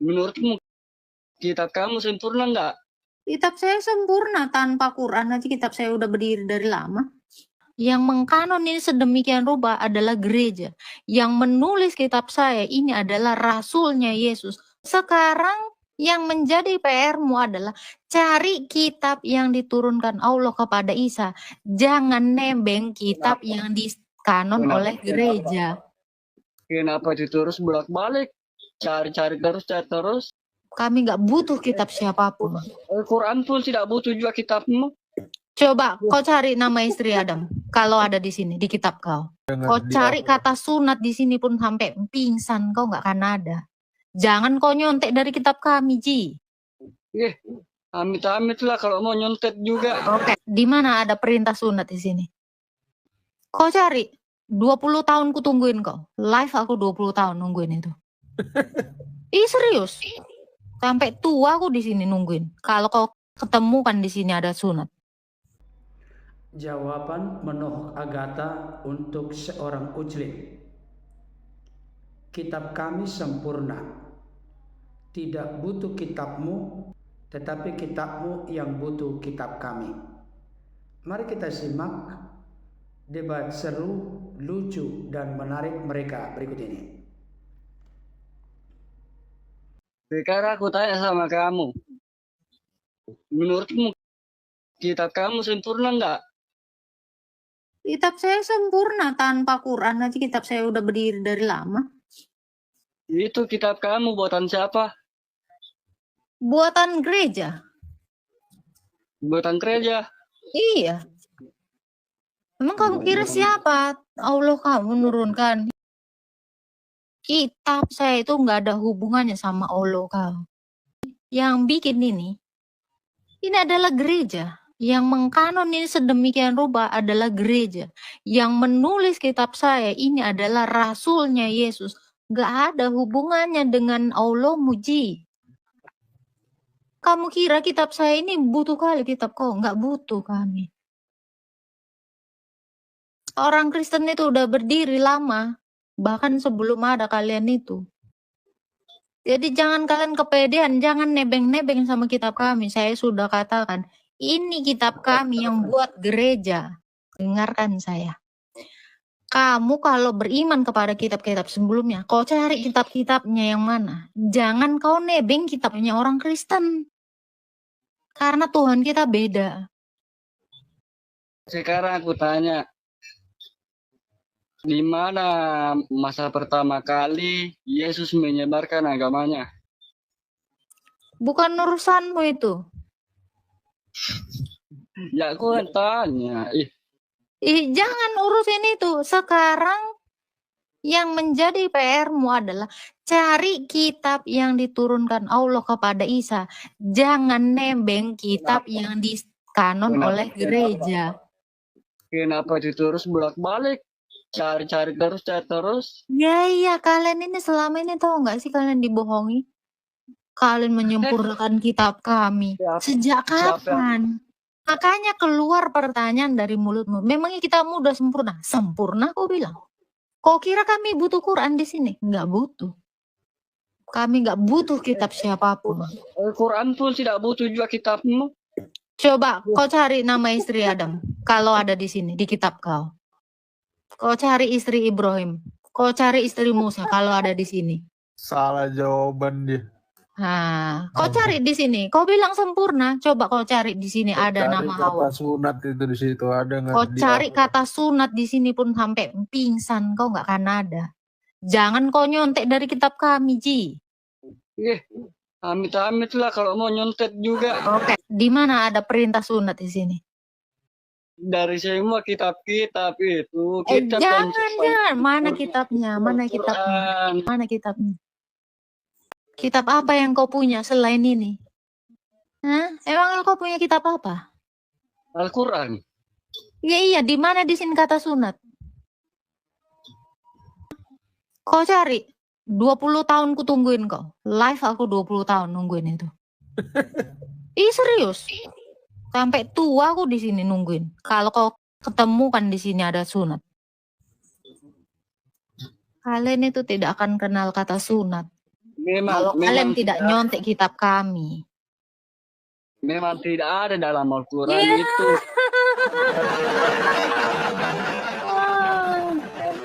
Menurutmu kitab kamu sempurna nggak? Kitab saya sempurna, tanpa Quran aja kitab saya udah berdiri dari lama. Yang mengkanon ini sedemikian rupa adalah gereja. Yang menulis kitab saya ini adalah rasulnya Yesus. Sekarang yang menjadi PR-mu adalah cari kitab yang diturunkan Allah kepada Isa. Jangan nebeng kitab yang dikanon oleh gereja. Kenapa terus bolak-balik? Cari-cari terus. Kami nggak butuh kitab siapapun. Al-Quran pun tidak butuh juga kitabmu. Coba kau cari nama istri Adam kalau ada di sini di kitab kau. Kau cari kata sunat di sini pun sampai pingsan kau nggak akan ada. Jangan kau nyontek dari kitab kami, Ji. Amit-amit lah kalau mau nyontek juga. Oke, di mana ada perintah sunat di sini? Kau cari. 20 tahun ku tungguin kau. Live aku 20 tahun nungguin itu. Ih serius. Sampai tua aku di sini nungguin. Kalau kau ketemu kan di sini ada sunat. Jawaban Manoh Agata untuk seorang Muslim. Kitab kami sempurna. Tidak butuh kitabmu, tetapi kitabmu yang butuh kitab kami. Mari kita simak debat seru, lucu, dan menarik mereka berikut ini. Sekarang aku tanya sama kamu. Menurutmu kitab kamu sempurna nggak? Kitab saya sempurna, tanpa Quran aja kitab saya udah berdiri dari lama. Itu kitab kamu buatan siapa? Buatan gereja. Buatan gereja. Iya. Emang kamu kira siapa Allah kamu menurunkan? Kitab saya itu nggak ada hubungannya sama Allah kau. Yang bikin ini adalah gereja. Yang mengkanon ini sedemikian rupa adalah gereja. Yang menulis kitab saya ini adalah rasulnya Yesus. Gak ada hubungannya dengan Allah, Muji. Kamu kira kitab saya ini butuh kali kitab kau? Nggak butuh kami. Orang Kristen itu udah berdiri lama. Bahkan sebelum ada kalian itu. Jadi jangan kalian kepedean, jangan nebeng-nebeng sama kitab kami. Saya sudah katakan, ini kitab kami yang buat gereja. Dengarkan saya. Kamu kalau beriman kepada kitab-kitab sebelumnya, kau cari kitab-kitabnya yang mana. Jangan kau nebeng kitabnya orang Kristen. Karena Tuhan kita beda. Sekarang aku tanya. Di mana masa pertama kali Yesus menyebarkan agamanya? Bukan urusanmu itu. Ya aku tanya. Jangan urusin itu. Sekarang yang menjadi PR-mu adalah cari kitab yang diturunkan Allah kepada Isa. Jangan nebeng kitab yang dikanon oleh gereja. Kenapa terus bolak-balik? Cari-cari terus. Ya, kalian ini selama ini tahu nggak sih kalian dibohongi? Kalian menyempurnakan kitab kami. Sejak kapan? Makanya keluar pertanyaan dari mulutmu. Memangnya kitabmu udah sempurna? Sempurna kau bilang. Kau kira kami butuh Quran di sini? Nggak butuh. Kami nggak butuh kitab siapapun. Al-Quran pun tidak butuh juga kitabmu. Coba kau cari nama istri Adam kalau ada di sini di kitab kau. Kau cari istri Ibrahim. Kau cari istri Musa kalau ada di sini. Salah jawaban dia. Nah, kau cari di sini. Kau bilang sempurna. Coba kau cari di sini ada nama Hawa. Kata sunat itu di situ ada nggak? Kau cari kata sunat di sini pun sampai pingsan kau nggak akan ada. Jangan kau nyontek dari kitab kami, Ji. Amit-amit lah kalau mau nyontek juga. Oke, di mana ada perintah sunat di sini? Dari semua kitab-kitab itu. Jangan. Mana kitabnya? Kitab apa yang kau punya selain ini? Hah? Emang kau punya kitab apa? Al-Quran. Iya, di mana di sini kata sunat? Kau cari. 20 tahun ku tungguin kau. Live aku 20 tahun nungguin itu. Ih serius. Sampai tua aku di sini nungguin. Kalau kau ketemu kan di sini ada sunat. Kalian itu tidak akan kenal kata sunat. Kalau kalian tidak nyontek kitab kami. Memang tidak ada dalam Al-Quran Ya. itu.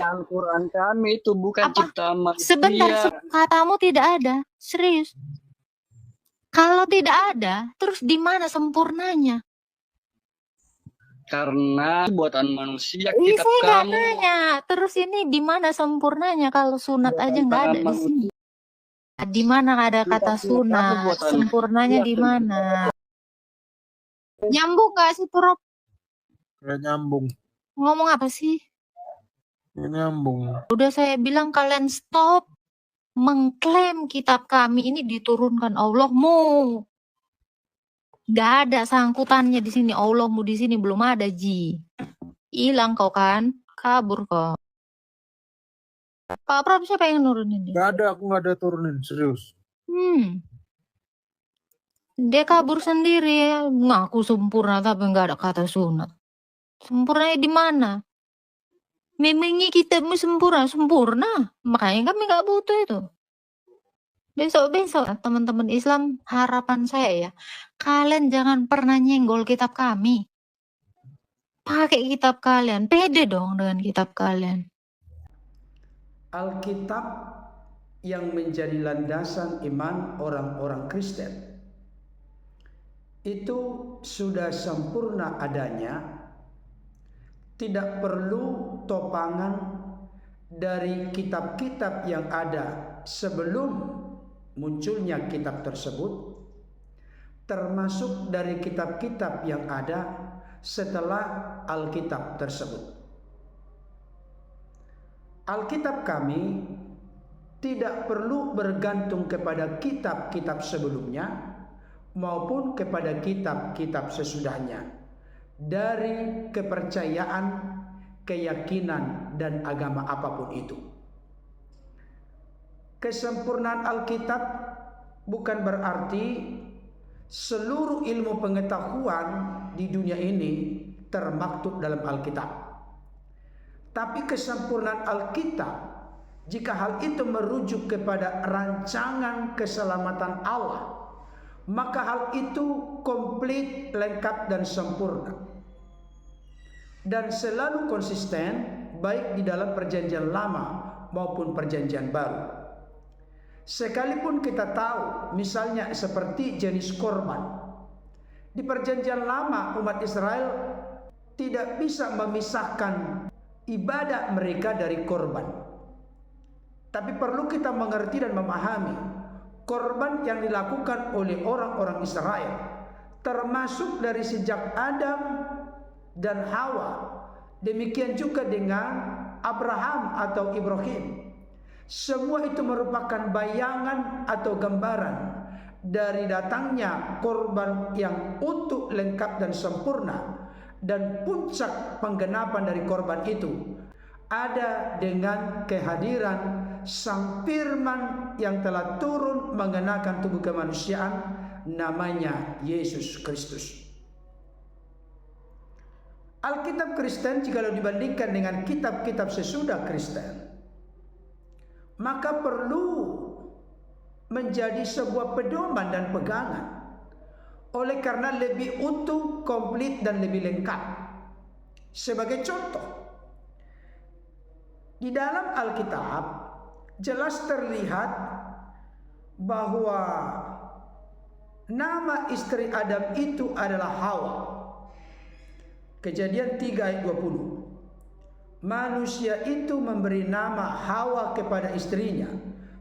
Al-Quran kami itu bukan Apa? ciptaan manusia. Sebentar, katamu tidak ada. Serius. Kalau tidak ada, terus di mana sempurnanya? Karena buatan manusia Ih, kitab saya nggak kamu. nanya. Terus ini di mana sempurnanya kalau sunat aja nggak ada di sini? Di mana ada kata sunat? Sempurnanya di mana? Nyambung nggak sih, Prof? Nggak nyambung. Ngomong apa sih? Nggak nyambung. Udah saya bilang kalian stop mengklaim kitab kami ini diturunkan Allahmu. Gak ada sangkutannya di sini. Allahmu di sini belum ada, Ji. Hilang kau kan? Kabur kau. Pak Prof siapa yang nurunin dia? Nggak ada, aku nggak ada turunin, serius. Dia kabur sendiri, ngaku sempurna tapi nggak ada kata sunat. Sempurnanya di mana? Memangnya kitabmu sempurna, makanya kami nggak butuh itu. Besok-besok teman-teman Islam, harapan saya ya, kalian jangan pernah nyenggol kitab kami. Pakai kitab kalian, pede dong dengan kitab kalian. Alkitab yang menjadi landasan iman orang-orang Kristen itu sudah sempurna adanya, tidak perlu topangan dari kitab-kitab yang ada sebelum munculnya kitab tersebut, termasuk dari kitab-kitab yang ada setelah Alkitab tersebut. Alkitab kami tidak perlu bergantung kepada kitab-kitab sebelumnya maupun kepada kitab-kitab sesudahnya dari kepercayaan, keyakinan, dan agama apapun itu. Kesempurnaan Alkitab bukan berarti seluruh ilmu pengetahuan di dunia ini termaktub dalam Alkitab. Tapi kesempurnaan Alkitab, jika hal itu merujuk kepada rancangan keselamatan Allah, maka hal itu komplit, lengkap, dan sempurna. Dan selalu konsisten, baik di dalam perjanjian lama maupun perjanjian baru. Sekalipun kita tahu, misalnya seperti jenis korban. Di perjanjian lama, umat Israel tidak bisa memisahkan ibadah mereka dari korban. Tapi perlu kita mengerti dan memahami, korban yang dilakukan oleh orang-orang Israel, termasuk dari sejak Adam dan Hawa, demikian juga dengan Abraham atau Ibrahim, semua itu merupakan bayangan atau gambaran dari datangnya korban yang utuh, lengkap, dan sempurna. Dan puncak penggenapan dari korban itu ada dengan kehadiran Sang Firman yang telah turun mengenakan tubuh kemanusiaan, namanya Yesus Kristus. Alkitab Kristen jika dibandingkan dengan kitab-kitab sesudah Kristen, maka perlu menjadi sebuah pedoman dan pegangan. Oleh karena lebih utuh, komplit, dan lebih lengkap. Sebagai contoh, di dalam Alkitab jelas terlihat bahwa nama istri Adam itu adalah Hawa. Kejadian 3 ayat 20. Manusia itu memberi nama Hawa kepada istrinya,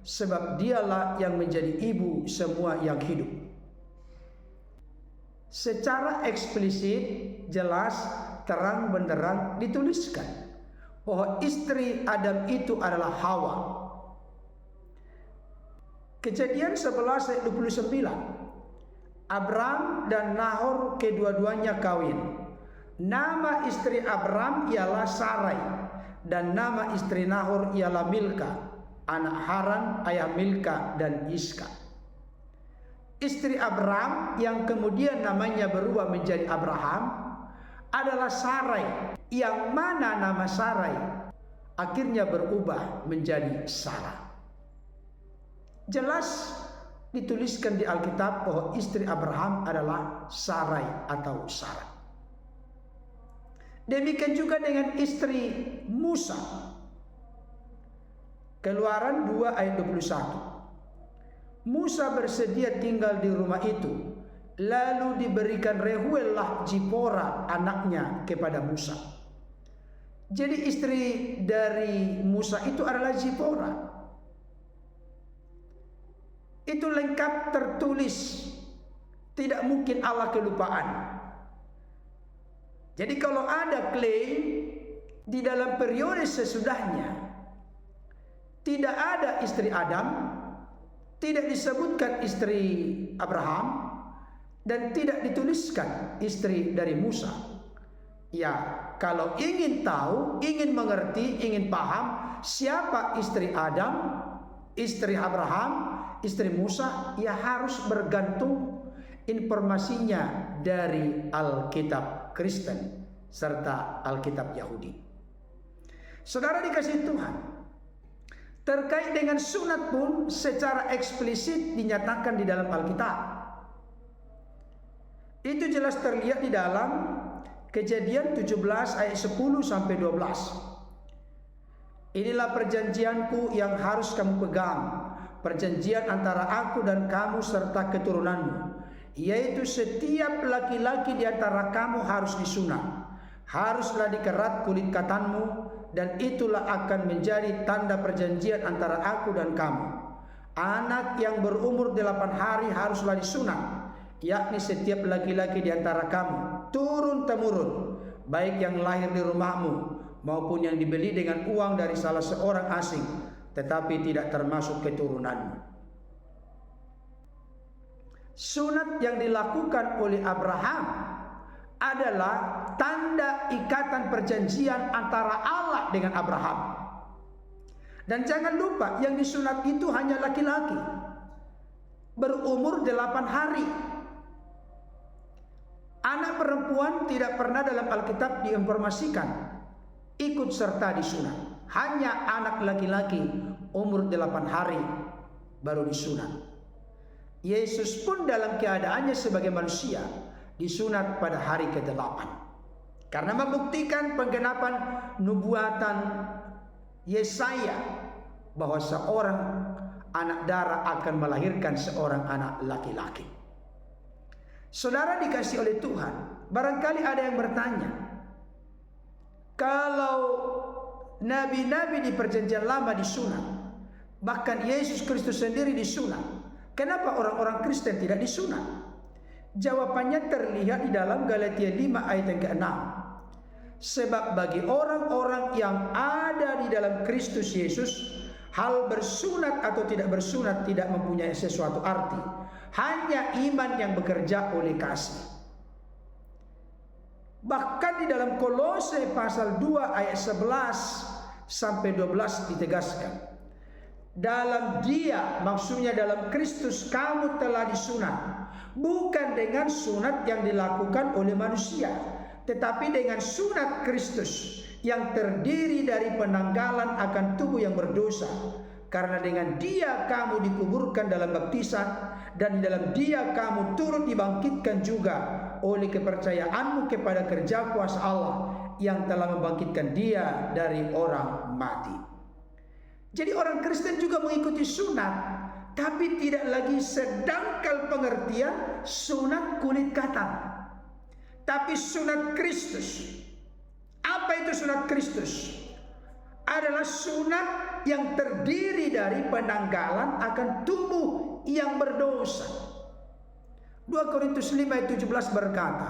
sebab dialah yang menjadi ibu semua yang hidup. Secara eksplisit, jelas, terang benderang dituliskan bahwa istri Adam itu adalah Hawa. Kejadian 11 ayat 29. Abram dan Nahor kedua-duanya kawin. Nama istri Abram ialah Sarai dan nama istri Nahor ialah Milka, anak Haran, ayah Milka dan Iska. Istri Abram yang kemudian namanya berubah menjadi Abraham adalah Sarai, yang mana nama Sarai akhirnya berubah menjadi Sarah. jelas dituliskan di Alkitab bahwa istri Abraham adalah Sarai atau Sarah. Demikian juga dengan istri Musa. Keluaran 2 ayat 21. Musa bersedia tinggal di rumah itu, lalu diberikan Reuel lah Zipora anaknya kepada Musa. Jadi istri dari Musa itu adalah Zipora. Itu lengkap tertulis. Tidak mungkin Allah kelupaan. Jadi kalau ada klaim di dalam periode sesudahnya tidak ada istri Adam, tidak disebutkan istri Abraham, dan tidak dituliskan istri dari Musa. Ya, kalau ingin tahu, ingin mengerti, ingin paham siapa istri Adam, istri Abraham, istri Musa, ya harus bergantung informasinya dari Alkitab Kristen serta Alkitab Yahudi. Saudara dikasihi Tuhan, terkait dengan sunat pun secara eksplisit dinyatakan di dalam Alkitab. Itu jelas terlihat di dalam Kejadian 17 ayat 10 sampai 12. Inilah perjanjianku yang harus kamu pegang, perjanjian antara aku dan kamu serta keturunanmu, yaitu setiap laki-laki di antara kamu harus disunat, haruslah dikerat kulit katanmu, dan itulah akan menjadi tanda perjanjian antara aku dan kamu. Anak yang berumur 8 hari haruslah disunat, yakni setiap laki-laki di antara kamu, turun-temurun, baik yang lahir di rumahmu maupun yang dibeli dengan uang dari salah seorang asing, tetapi tidak termasuk keturunanmu. Sunat yang dilakukan oleh Abraham adalah tanda ikatan perjanjian antara Allah dengan Abraham. Dan jangan lupa, yang disunat itu hanya laki-laki berumur 8 hari. Anak perempuan tidak pernah dalam Alkitab diinformasikan ikut serta disunat. Hanya anak laki-laki umur 8 hari baru disunat. Yesus pun dalam keadaannya sebagai manusia disunat pada hari ke-8. Karena membuktikan penggenapan nubuatan Yesaya bahwa seorang anak darah akan melahirkan seorang anak laki-laki. Saudara dikasih oleh Tuhan, barangkali ada yang bertanya, kalau nabi-nabi di perjanjian lama disunat, bahkan Yesus Kristus sendiri disunat, kenapa orang-orang Kristen tidak disunat? Jawabannya terlihat di dalam Galatia 5 ayat yang ke-6. Sebab bagi orang-orang yang ada di dalam Kristus Yesus, hal bersunat atau tidak bersunat tidak mempunyai sesuatu arti. Hanya iman yang bekerja oleh kasih. Bahkan di dalam Kolose pasal 2 ayat 11 sampai 12 ditegaskan, dalam Dia, maksudnya dalam Kristus, kamu telah disunat, bukan dengan sunat yang dilakukan oleh manusia, tetapi dengan sunat Kristus yang terdiri dari penanggalan akan tubuh yang berdosa. Karena dengan Dia kamu dikuburkan dalam baptisan, dan di dalam Dia kamu turut dibangkitkan juga oleh kepercayaanmu kepada kerja kuasa Allah yang telah membangkitkan Dia dari orang mati. Jadi orang Kristen juga mengikuti sunat, tapi tidak lagi sedangkal pengertian sunat kulit katan, tapi sunat Kristus. Apa itu sunat Kristus? Adalah sunat yang terdiri dari penanggalan akan tubuh yang berdosa. 2 Korintus 5 ayat 17 berkata,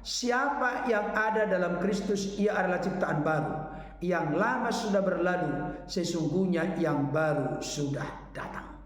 siapa yang ada dalam Kristus, ia adalah ciptaan baru. Yang lama sudah berlalu, sesungguhnya yang baru sudah datang.